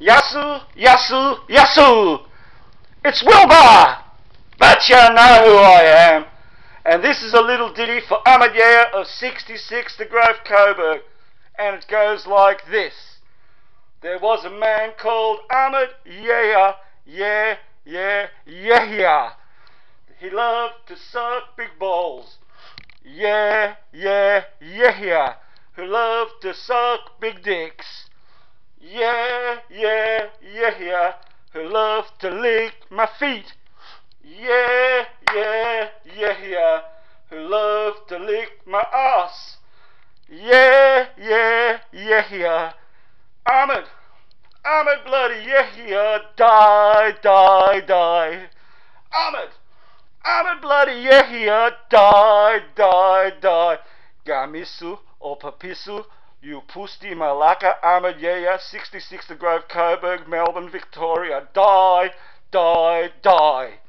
Yasu, Yasu, Yasu! It's Wilbur! But you know who I am. And this is a little ditty for Ahmed Yaya of 66 The Grove, Coburg. And it goes like this. There was a man called Ahmed Yaya, yeah, yeah, yeah, yeah. He loved to suck big balls. Yeah, yeah, yeah, yeah. Who loved to suck big dicks. Yeah, yeah, yeah, yeah. Who loved to lick my feet. Yeah, yeah, yeah, yeah. Who loved to lick my ass. Yeah, yeah, yeah, yeah. Ahmed bloody Yahya, die, die, die. Ahmed bloody Yahya, die, die, die. Gamisu or Papisu, you pusti malaka, Ahmed Yahya, 66 The Grove, Coburg, Melbourne, Victoria, die, die, die.